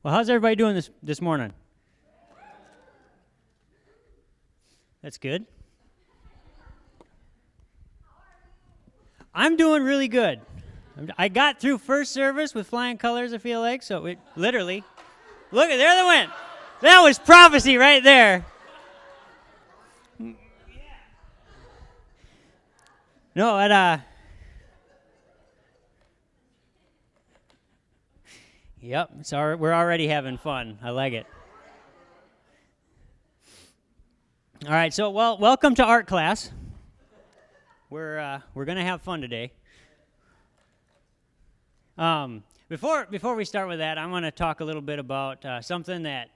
Well, how's everybody doing this morning? That's good. I'm doing really good. I got through first service with flying colors, I feel like, so it literally, look, there they went. That was prophecy right there. No, yep, we're already having fun. I like it. All right, so welcome to art class. We're gonna have fun today. Before we start with that, I want to talk a little bit about something that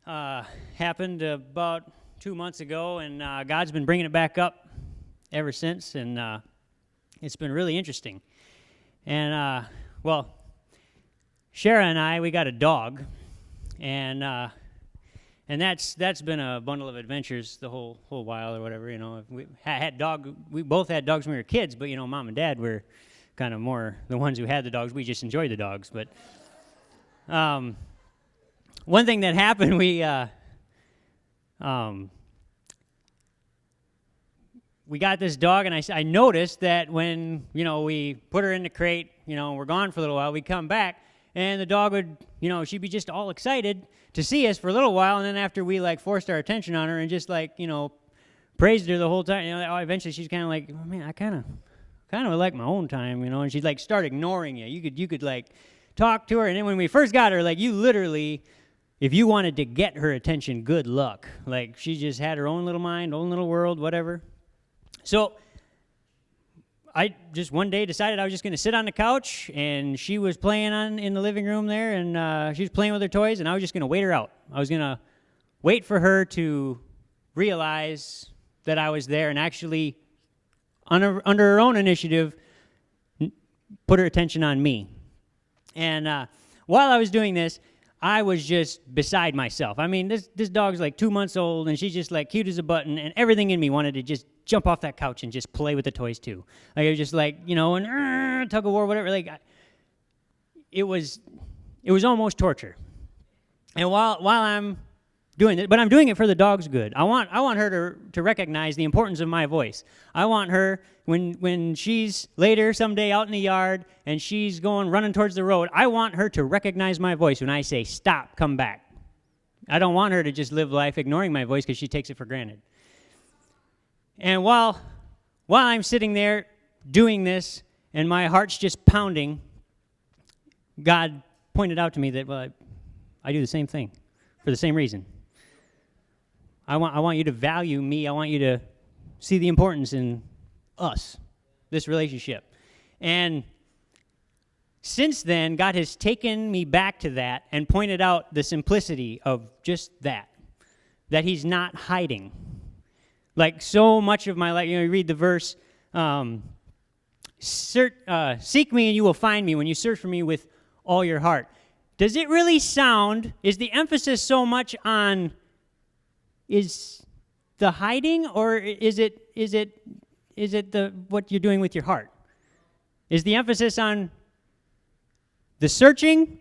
happened about 2 months ago, and God's been bringing it back up ever since, and it's been really interesting. And Shara and I, we got a dog, and that's been a bundle of adventures the whole while or whatever. You know, we both had dogs when we were kids, but Mom and Dad were kind of more the ones who had the dogs. We just enjoyed the dogs. But one thing that happened, we got this dog, and I noticed that when we put her in the crate, we're gone for a little while, we'd come back, and the dog would, she'd be just all excited to see us for a little while, and then after we forced our attention on her and just praised her the whole time, eventually she's kind of like, oh, man, I kind of would like my own time, and she'd start ignoring you. You could talk to her, and then when we first got her, you literally, if you wanted to get her attention, good luck. She just had her own little mind, own little world, whatever. So I just one day decided I was just going to sit on the couch, and she was playing in the living room there, and she was playing with her toys, and I was just going to wait her out. I was going to wait for her to realize that I was there and actually, under her own initiative, put her attention on me. And while I was doing this, I was just beside myself. I mean, this dog's 2 months old, and she's just cute as a button, and everything in me wanted to just jump off that couch and just play with the toys too. It was just and tug of war, whatever. It was almost torture. And while I'm doing it, but I'm doing it for the dog's good. I want her to recognize the importance of my voice. I want her, when she's later someday out in the yard and she's running towards the road, I want her to recognize my voice when I say, stop, come back. I don't want her to just live life ignoring my voice because she takes it for granted. And while I'm sitting there doing this and my heart's just pounding, God pointed out to me that, I do the same thing for the same reason. I want you to value me. I want you to see the importance in us, this relationship. And since then, God has taken me back to that and pointed out the simplicity of just that he's not hiding. So much of my life, you read the verse, seek me and you will find me when you search for me with all your heart. Does it really sound, is the emphasis so much on, is the hiding, or is it the what you're doing with your heart? Is the emphasis on the searching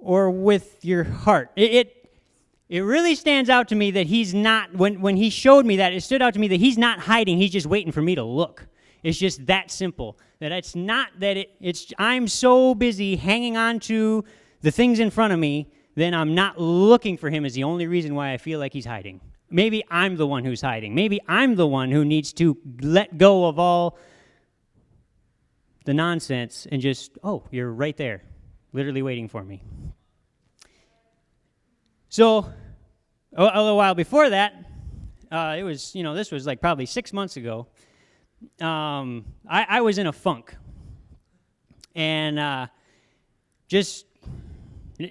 or with your heart? It really stands out to me that he's not, when he showed me that, it stood out to me that he's not hiding, he's just waiting for me to look. It's just that simple. That it's not that I'm so busy hanging on to the things in front of me, then I'm not looking for him is the only reason why I feel like he's hiding. Maybe I'm the one who's hiding. Maybe I'm the one who needs to let go of all the nonsense and just, oh, you're right there, literally waiting for me. So, a little while before that, it was, this was probably 6 months ago, I was in a funk. And just I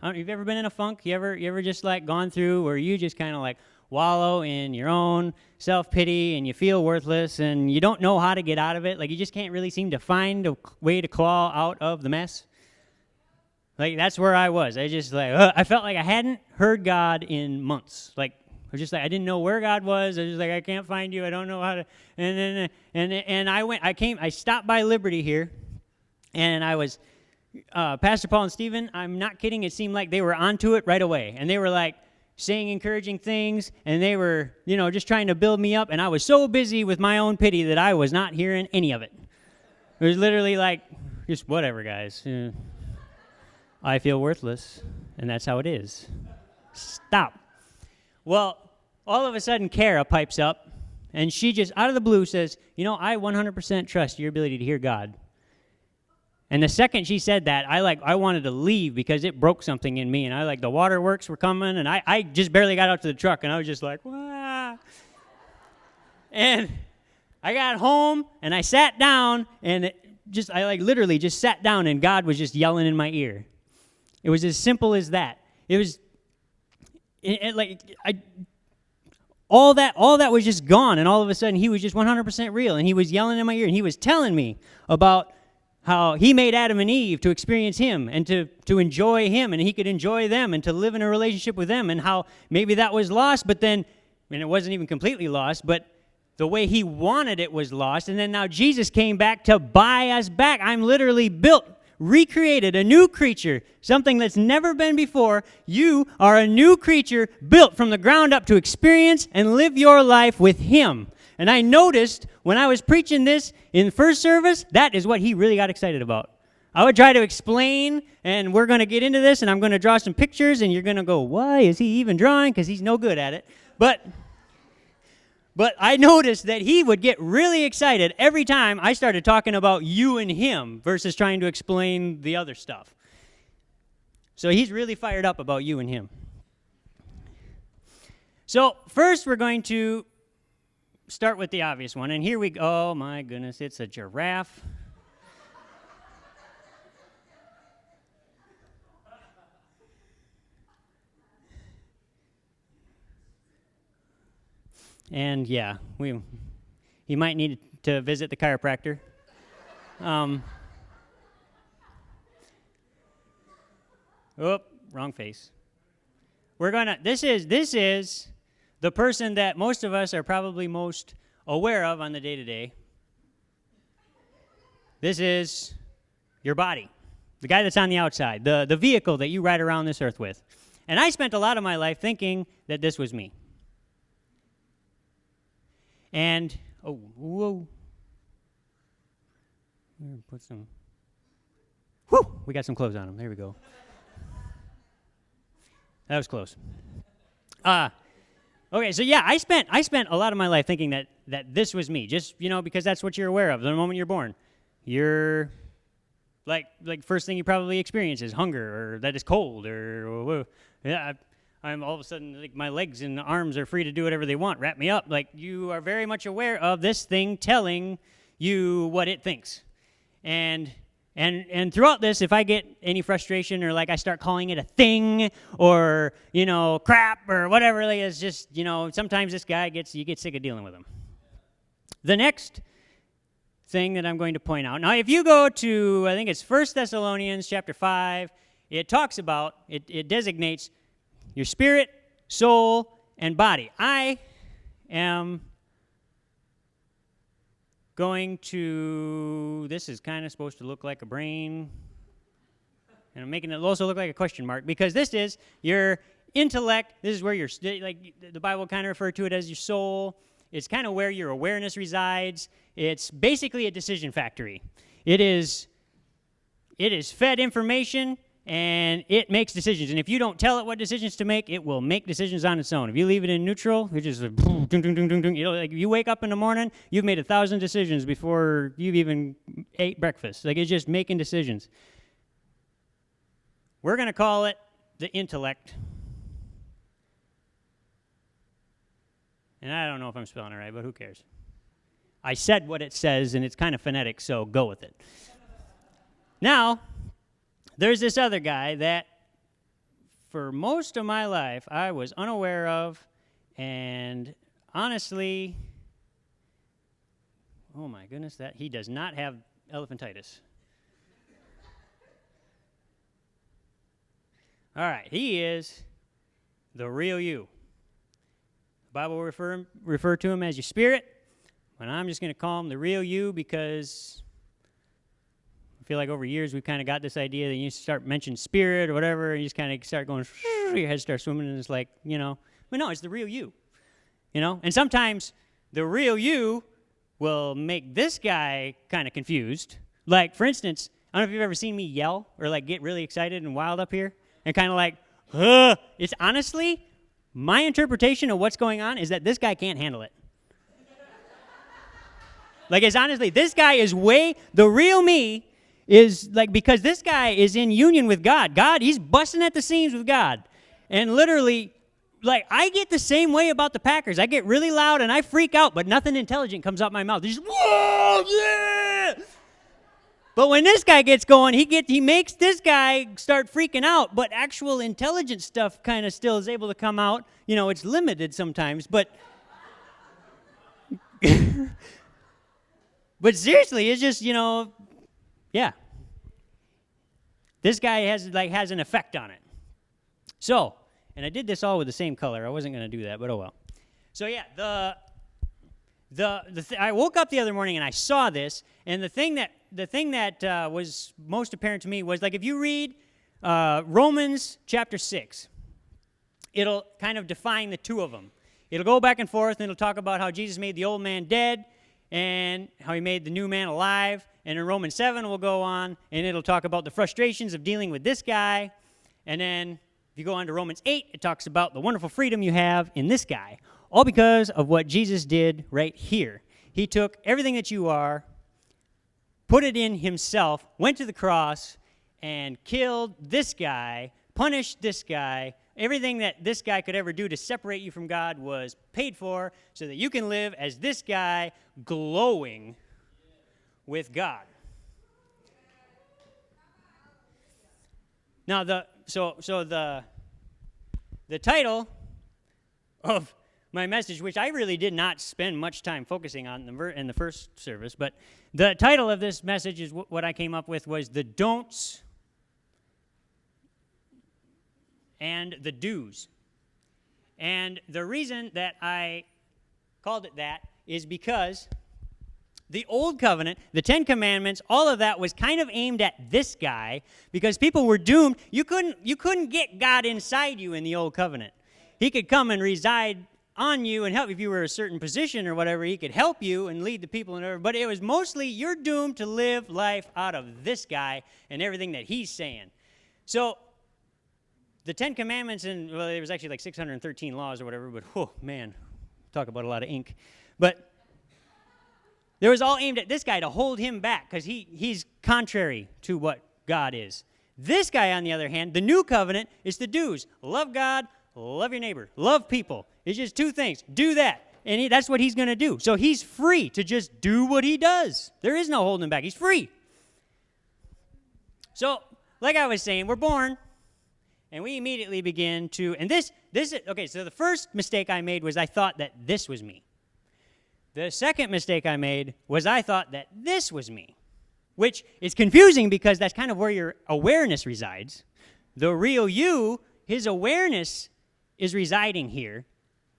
don't know, you've ever been in a funk? You ever just gone through where you just kind of wallow in your own self-pity and you feel worthless and you don't know how to get out of it? You just can't really seem to find a way to claw out of the mess? That's where I was. I just I felt like I hadn't heard God in months. I was just I didn't know where God was. I was just I can't find you. I don't know how to. And I stopped by Liberty here, and I was Pastor Paul and Stephen, I'm not kidding, it seemed like they were onto it right away. And they were like saying encouraging things, and they were, just trying to build me up. And I was so busy with my own pity that I was not hearing any of it. It was literally like, just whatever, guys. I feel worthless, and that's how it is. Stop. Well, all of a sudden, Kara pipes up, and she just, out of the blue, says, I 100% trust your ability to hear God. And the second she said that, I wanted to leave because it broke something in me, and the waterworks were coming, and I just barely got out to the truck, and I was just like, wah. And I got home, and I sat down, and I literally just sat down, and God was just yelling in my ear. It was as simple as that. It was, all that was just gone, and all of a sudden, he was just 100% real, and he was yelling in my ear, and he was telling me about how he made Adam and Eve to experience him and to enjoy him, and he could enjoy them and to live in a relationship with them, and how maybe that was lost, but then, and it wasn't even completely lost, but the way he wanted it was lost, and then now Jesus came back to buy us back. I'm literally built, recreated, a new creature, something that's never been before. You are a new creature built from the ground up to experience and live your life with him. And I noticed when I was preaching this in first service, that is what he really got excited about. I would try to explain, and we're going to get into this, and I'm going to draw some pictures, and you're going to go, why is he even drawing? Because he's no good at it. But I noticed that he would get really excited every time I started talking about you and him versus trying to explain the other stuff. So he's really fired up about you and him. So first we're going to start with the obvious one. And here we go. Oh, my goodness, it's a giraffe. And yeah, he might need to visit the chiropractor. Wrong face. This is the person that most of us are probably most aware of on the day-to-day. This is your body, the guy that's on the outside, the vehicle that you ride around this earth with. And I spent a lot of my life thinking that this was me. And, we got some clothes on him. There we go. That was close. Okay, so yeah, I spent a lot of my life thinking that this was me, just, because that's what you're aware of the moment you're born. You're, like first thing you probably experience is hunger, or that it's cold, or, I'm all of a sudden, my legs and arms are free to do whatever they want. Wrap me up. You are very much aware of this thing telling you what it thinks. And throughout this, if I get any frustration or I start calling it a thing or, crap or whatever, it's just, sometimes this guy you get sick of dealing with him. The next thing that I'm going to point out. Now, if you go to, I think it's 1 Thessalonians chapter 5, it talks about, it designates your spirit, soul, and body. I am going to, this is kind of supposed to look like a brain, and I'm making it also look like a question mark, because this is your intellect. This is where the Bible kind of referred to it as your soul. It's kind of where your awareness resides. It's basically a decision factory. It is fed information, and it makes decisions. And if you don't tell it what decisions to make, it will make decisions on its own. If you leave it in neutral, it just ding, ding, ding, ding, ding. You wake up in the morning, you've made 1,000 decisions before you've even ate breakfast. It's just making decisions. We're going to call it the intellect. And I don't know if I'm spelling it right, but who cares? I said what it says, and it's kind of phonetic, so go with it. Now, there's this other guy that for most of my life I was unaware of, and honestly, oh my goodness, that he does not have elephantitis. All right, he is the real you. The Bible will refer to him as your spirit, but I'm just going to call him the real you because feel like over years we've kind of got this idea that you start mentioning spirit or whatever, and you just kind of start going, your head starts swimming, and it's like, but no, it's the real you, And sometimes the real you will make this guy kind of confused. Like, for instance, I don't know if you've ever seen me yell or like get really excited and wild up here and kind of like, it's honestly, my interpretation of what's going on is that this guy can't handle it. Like, it's honestly, this guy is the real me is like, because this guy is in union with God. God, he's busting at the seams with God. And literally, like, I get the same way about the Packers. I get really loud and I freak out, but nothing intelligent comes out my mouth. It's just, whoa, yeah! But when this guy gets going, he makes this guy start freaking out, but actual intelligent stuff kind of still is able to come out. It's limited sometimes, but but seriously, it's just, yeah. This guy has an effect on it. So, and I did this all with the same color. I wasn't going to do that, but oh well. So yeah, I woke up the other morning and I saw this, and the thing that was most apparent to me was, like, if you read Romans chapter 6, it'll kind of define the two of them. It'll go back and forth, and it'll talk about how Jesus made the old man dead and how he made the new man alive. And in Romans 7, we'll go on, and it'll talk about the frustrations of dealing with this guy. And then if you go on to Romans 8, it talks about the wonderful freedom you have in this guy, all because of what Jesus did right here. He took everything that you are, put it in himself, went to the cross, and killed this guy, punished this guy. Everything that this guy could ever do to separate you from God was paid for so that you can live as this guy, glowing with God. Now, the title of my message, which I really did not spend much time focusing on in the first service, but the title of this message is what I came up with, was the don'ts and the do's. And the reason that I called it that is because the Old Covenant, the Ten Commandments, all of that was kind of aimed at this guy because people were doomed. You couldn't get God inside you in the Old Covenant. He could come and reside on you and help. If you were a certain position or whatever, he could help you and lead the people and whatever. But it was mostly you're doomed to live life out of this guy and everything that he's saying. So the Ten Commandments, and well, there was actually like 613 laws or whatever, but oh man, talk about a lot of ink. But there was all aimed at this guy to hold him back because he's contrary to what God is. This guy, on the other hand, the new covenant, is the do's. Love God, love your neighbor, love people. It's just two things. Do that. And that's what he's going to do. So he's free to just do what he does. There is no holding him back. He's free. So, like I was saying, we're born, and we immediately begin to, and this is, okay, so the first mistake I made was I thought that this was me. The second mistake I made was I thought that this was me, which is confusing because that's kind of where your awareness resides. The real you, his awareness is residing here,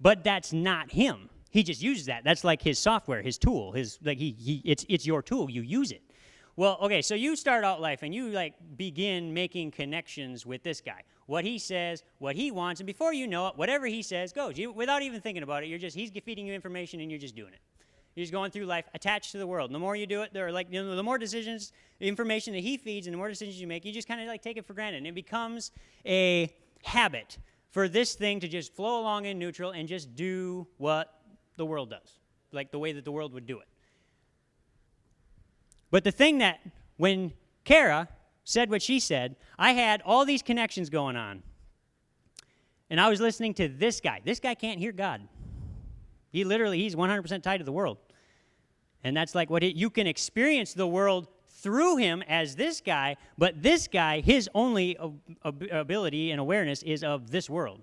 but that's not him. He just uses that. That's like his software, his tool, it's your tool. You use it. Well, okay, so you start out life and you begin making connections with this guy. What he says, what he wants, and before you know it, whatever he says goes. Without even thinking about it, he's feeding you information and you're just doing it. You're just going through life attached to the world. And the more you do it, the more decisions, information that he feeds, and the more decisions you make, you just kind of take it for granted. And it becomes a habit for this thing to just flow along in neutral and just do what the world does, like the way that the world would do it. But the thing that, when Kara said what she said, I had all these connections going on. And I was listening to this guy. This guy can't hear God. He's 100% tied to the world. And that's like you can experience the world through him as this guy, but this guy, his only ability and awareness is of this world.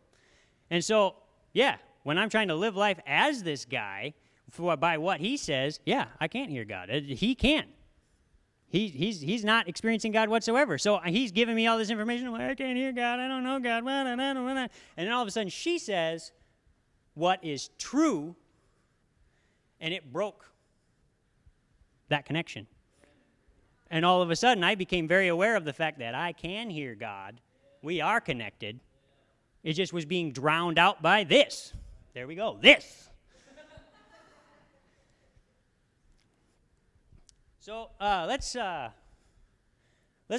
And so, yeah, when I'm trying to live life as this guy, by what he says, yeah, I can't hear God. He can't. He's not experiencing God whatsoever. So he's giving me all this information. Well, I can't hear God. I don't know God. And then all of a sudden she says what is true, and it broke that connection. And all of a sudden, I became very aware of the fact that I can hear God. We are connected. It just was being drowned out by this. There we go, this. So let's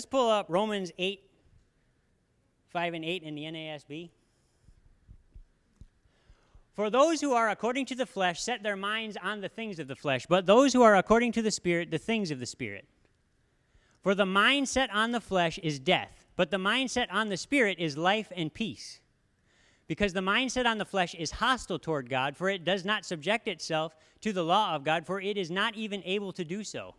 pull up Romans 8, 5 and 8 in the NASB. For those who are according to the flesh set their minds on the things of the flesh, but those who are according to the Spirit, the things of the Spirit. For the mind set on the flesh is death, but the mind set on the Spirit is life and peace. Because the mind set on the flesh is hostile toward God, for it does not subject itself to the law of God, for it is not even able to do so.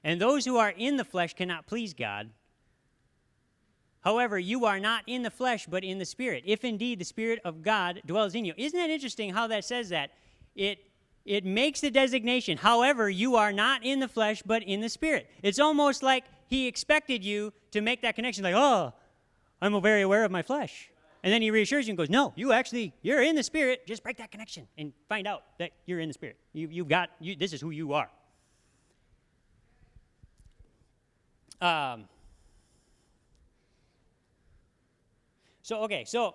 And those who are in the flesh cannot please God. However, you are not in the flesh, but in the Spirit, if indeed the Spirit of God dwells in you. Isn't that interesting how that says that? It makes the designation, however, you are not in the flesh, but in the Spirit. It's almost like he expected you to make that connection, like, oh, I'm very aware of my flesh. And then he reassures you and goes, no, you're in the Spirit. Just break that connection and find out that you're in the Spirit. This is who you are. So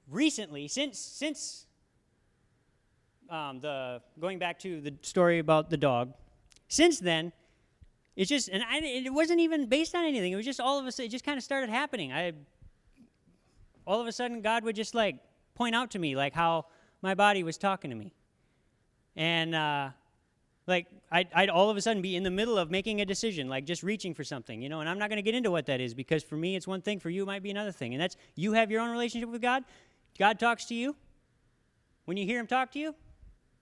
recently, since going back to the story about the dog, since then, it's just, it wasn't even based on anything. It was just all of a sudden, it just kind of started happening. All of a sudden, God would just like point out to me like how my body was talking to me, and I'd all of a sudden be in the middle of making a decision, like just reaching for something, and I'm not going to get into what that is because for me it's one thing, for you it might be another thing, and that's you have your own relationship with God. God talks to you. When you hear him talk to you,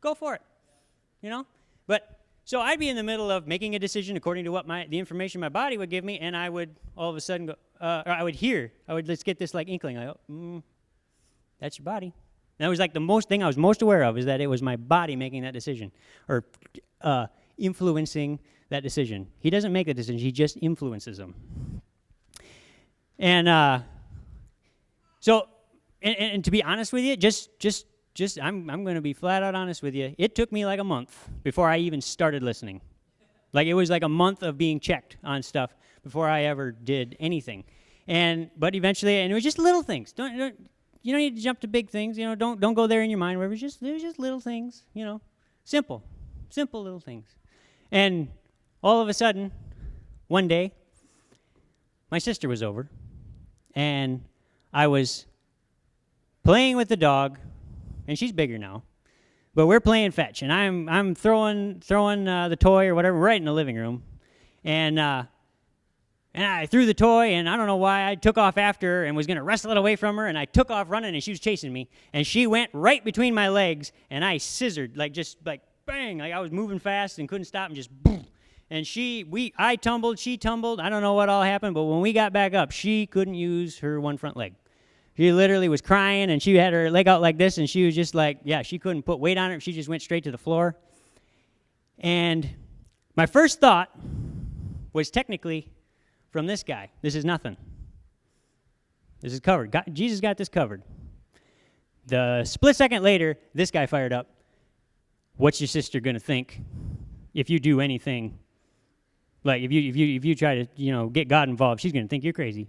go for it, But so I'd be in the middle of making a decision according to what the information my body would give me, and I would all of a sudden go, or I would just get this like inkling, like, that's your body. And that was like the most thing I was most aware of, is that it was my body making that decision, or influencing that decision. He doesn't make the decision, he just influences them. And so to be honest with you, I'm going to be flat out honest with you. It took me like a month before I even started listening. Like it was like a month of being checked on stuff before I ever did anything. But eventually, and it was just little things. You don't need to jump to big things. Don't go there in your mind. Where it was just little things. Simple little things. And all of a sudden, one day, my sister was over, and I was playing with the dog. And she's bigger now, but we're playing fetch, and I'm throwing the toy or whatever right in the living room, and I threw the toy, and I don't know why I took off after her and was going to wrestle it away from her, and I took off running, and she was chasing me, and she went right between my legs, and I scissored just bang, like I was moving fast and couldn't stop, and just boom, and I tumbled, she tumbled, I don't know what all happened, but when we got back up, she couldn't use her one front leg. She literally was crying, and she had her leg out like this, and she was just like, she couldn't put weight on it. She just went straight to the floor. And my first thought was technically from this guy. This is nothing. This is covered. Jesus got this covered. The split second later, this guy fired up. What's your sister going to think if you do anything? Like if you try to, get God involved, she's going to think you're crazy.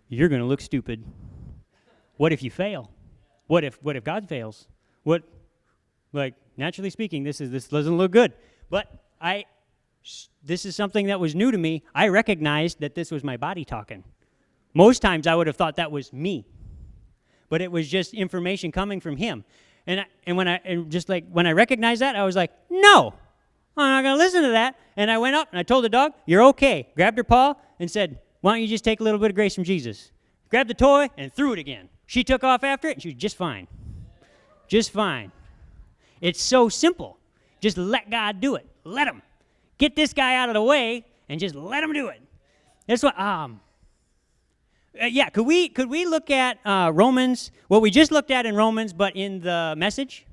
You're going to look stupid. What if you fail? What if God fails? Naturally speaking, this doesn't look good. But this is something that was new to me. I recognized that this was my body talking. Most times I would have thought that was me, but it was just information coming from him. And when I recognized that, I was like, no, I'm not going to listen to that. And I went up and I told the dog, you're okay. Grabbed her paw and said, why don't you just take a little bit of grace from Jesus? Grabbed the toy and threw it again. She took off after it, and she was just fine. Just fine. It's so simple. Just let God do it. Let him. Get this guy out of the way, and just let him do it. That's what, could we look at Romans, what we just looked at in Romans, but in the Message?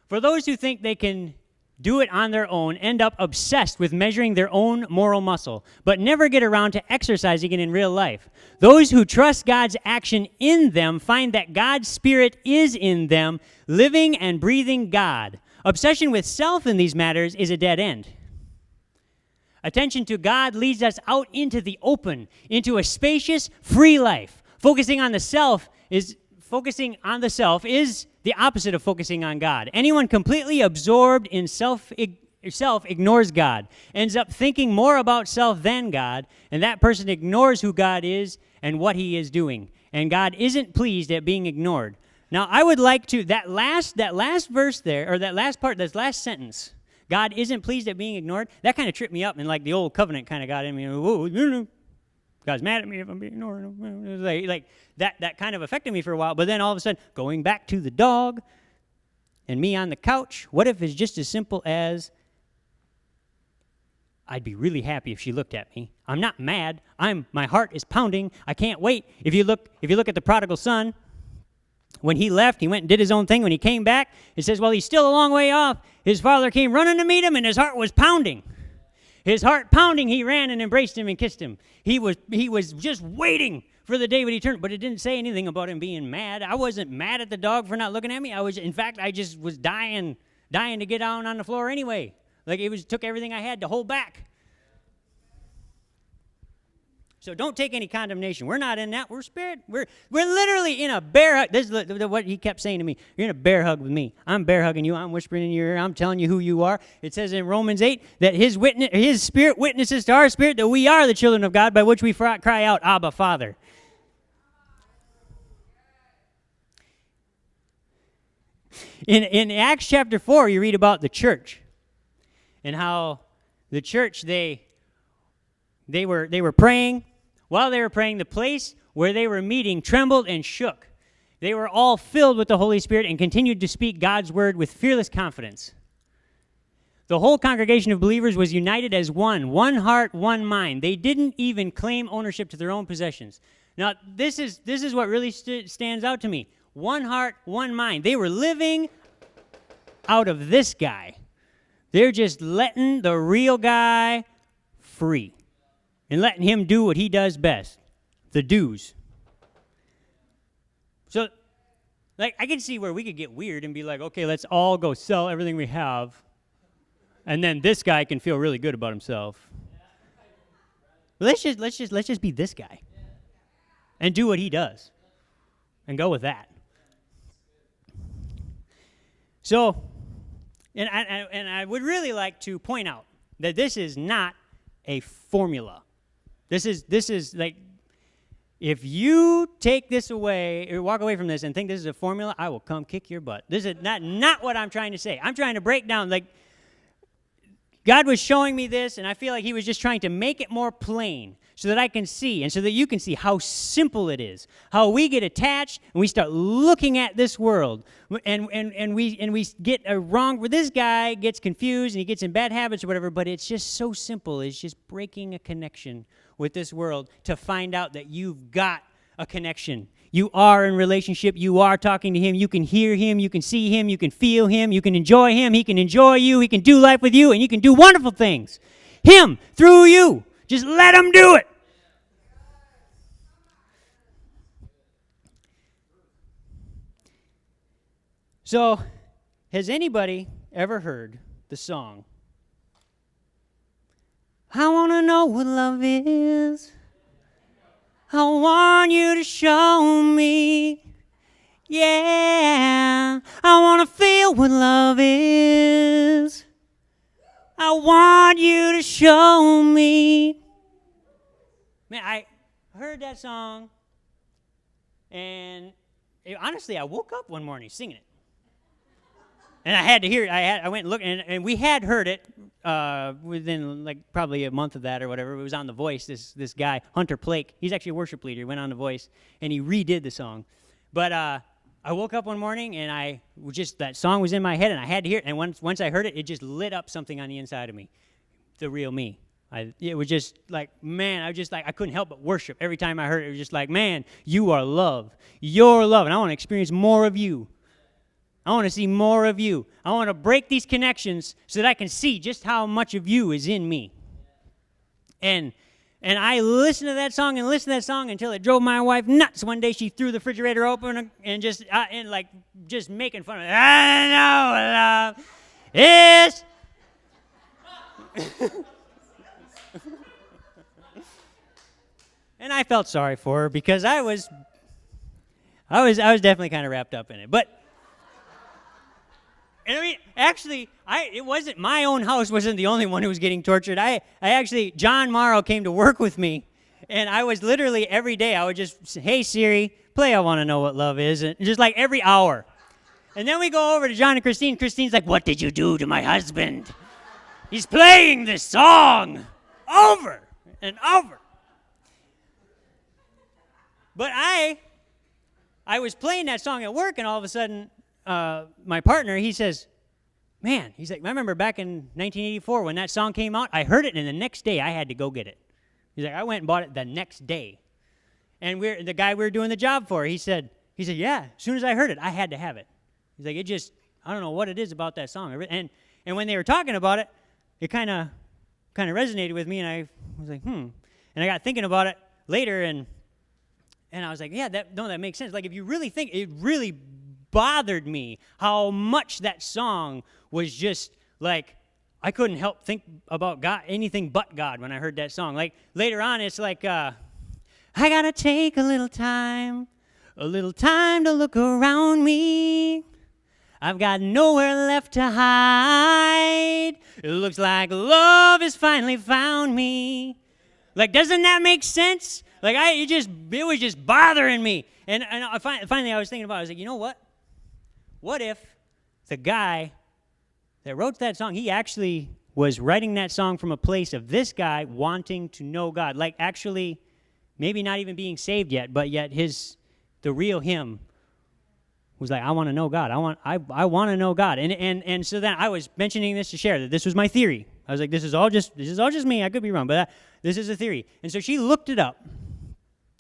For those who think they can do it on their own, end up obsessed with measuring their own moral muscle, but never get around to exercising it in real life. Those who trust God's action in them find that God's Spirit is in them, living and breathing God. Obsession with self in these matters is a dead end. Attention to God leads us out into the open, into a spacious, free life. Focusing on the self is the opposite of focusing on God. Anyone completely absorbed in self ignores God, ends up thinking more about self than God, and that person ignores who God is and what he is doing. And God isn't pleased at being ignored. Now, I would like to, that last verse there, or that last part, that last sentence, God isn't pleased at being ignored, that kind of tripped me up, and like the old covenant kind of got in me. Whoa, God's mad at me if I'm being ignored. Like that kind of affected me for a while, but then all of a sudden, going back to the dog and me on the couch, what if it's just as simple as, I'd be really happy if she looked at me. I'm not mad. My heart is pounding. I can't wait. If you look at the prodigal son, when he left, he went and did his own thing. When he came back, it says, well, he's still a long way off. His father came running to meet him, and his heart was pounding. His heart pounding, he ran and embraced him and kissed him. He was just waiting for the day when he turned, but it didn't say anything about him being mad. I wasn't mad at the dog for not looking at me. In fact, I just was dying to get down on the floor anyway. Like took everything I had to hold back. So don't take any condemnation. We're not in that. We're spirit. We're literally in a bear hug. This is what he kept saying to me. You're in a bear hug with me. I'm bear hugging you. I'm whispering in your ear. I'm telling you who you are. It says in Romans 8 that his spirit witnesses to our spirit that we are the children of God, by which we cry out, Abba, Father. In Acts chapter 4, you read about the church and how the church, they were praying. While they were praying, the place where they were meeting trembled and shook. They were all filled with the Holy Spirit and continued to speak God's word with fearless confidence. The whole congregation of believers was united as one heart, one mind. They didn't even claim ownership to their own possessions. Now, this is what really stands out to me. One heart, one mind. They were living out of this guy. They're just letting the real guy free and letting him do what he does best, the do's. So, like, I can see where we could get weird and be like, okay, let's all go sell everything we have, and then this guy can feel really good about himself. But let's just be this guy and do what he does and go with that. So, and I would really like to point out that this is not a formula. This is like, if you take this away or walk away from this and think this is a formula, I will come kick your butt. This is not what I'm trying to say. I'm trying to break down, like, God was showing me this, and I feel like he was just trying to make it more plain so that I can see and so that you can see how simple it is, how we get attached and we start looking at this world and we get a wrong, where this guy gets confused and he gets in bad habits or whatever, but it's just so simple. It's just breaking a connection with this world to find out that you've got a connection. You are in relationship. You are talking to him. You can hear him. You can see him. You can feel him. You can enjoy him. He can enjoy you. He can do life with you, and you can do wonderful things. Him through you. Just let him do it. So, has anybody ever heard the song, I want to know what love is. I want you to show me. Yeah, I want to feel what love is. I want you to show me. Man, I heard that song, and honestly, I woke up one morning singing it. And I had to hear it. I went and looked, and we had heard it within like probably a month of that or whatever. It was on The Voice. This guy, Hunter Plake, he's actually a worship leader. He went on The Voice, and he redid the song. But I woke up one morning, and that song was in my head, and I had to hear it. And once I heard it, it just lit up something on the inside of me, the real me. It was just like, man, I couldn't help but worship. Every time I heard it, it was just like, man, you are love. You're love, and I want to experience more of you. I want to see more of you. I want to break these connections so that I can see just how much of you is in me. And I listened to that song until it drove my wife nuts. One day she threw the refrigerator open and just making fun of it. I know love. is. And I felt sorry for her because I was definitely kind of wrapped up in it. But and I mean, actually, it wasn't my own house wasn't the only one who was getting tortured. I actually, John Morrow came to work with me, and I was literally every day, I would just say, hey, Siri, play I Want to Know What Love Is, and just like every hour. And then we go over to John and Christine. Christine's like, what did you do to my husband? He's playing this song over and over. But I was playing that song at work, and all of a sudden, my partner, he says, man, he's like, I remember back in 1984 when that song came out, I heard it, and the next day I had to go get it. He's like, I went and bought it the next day. And the guy we were doing the job for, he said, yeah, as soon as I heard it, I had to have it. He's like, I don't know what it is about that song. And when they were talking about it, it kind of resonated with me, and I was like, And I got thinking about it later, and I was like, yeah, that makes sense. Like, if you really think, it really bothered me how much that song was just like, I couldn't help think about God, anything but God when I heard that song. Like, later on, it's like, I gotta take a little time to look around me. I've got nowhere left to hide. It looks like love has finally found me. Like, doesn't that make sense? Like, it was just bothering me. And finally I was thinking about it. I was like, you know what? What if the guy that wrote that song, he actually was writing that song from a place of this guy wanting to know God. Like, actually, maybe not even being saved yet, but yet the real him was like, I want to know God. I want to know God. And so then I was mentioning this to share that this was my theory. I was like, this is all just me. I could be wrong, but this is a theory. And so she looked it up.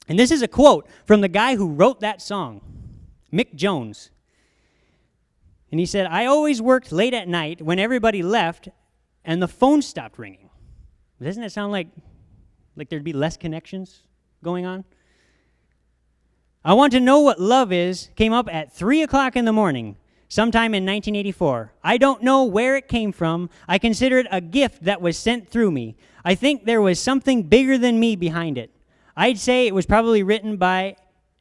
And this is a quote from the guy who wrote that song, Mick Jones. And he said, I always worked late at night when everybody left and the phone stopped ringing. Doesn't that sound like there'd be less connections going on? I Want to Know What Love Is came up at 3 o'clock in the morning, sometime in 1984. I don't know where it came from. I consider it a gift that was sent through me. I think there was something bigger than me behind it. I'd say it was probably written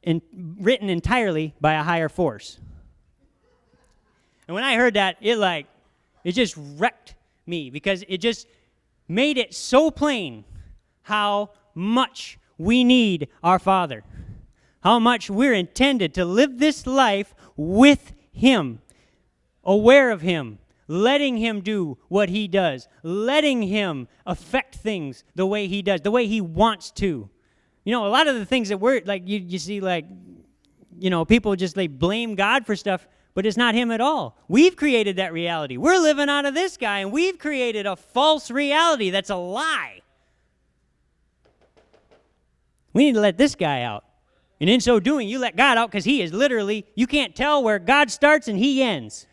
entirely by a higher force. And when I heard that, it just wrecked me because it just made it so plain how much we need our Father, how much we're intended to live this life with Him, aware of Him, letting Him do what He does, letting Him affect things the way He does, the way He wants to. You know, a lot of the things that we're, like, you see, like, you know, people just, they blame God for stuff, but it's not Him at all. We've created that reality. We're living out of this guy, and we've created a false reality that's a lie. We need to let this guy out. And in so doing, you let God out because He is literally, you can't tell where God starts and He ends.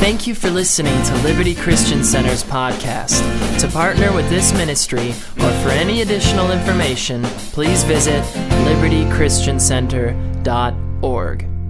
Thank you for listening to Liberty Christian Center's podcast. To partner with this ministry or for any additional information, please visit libertychristiancenter.org.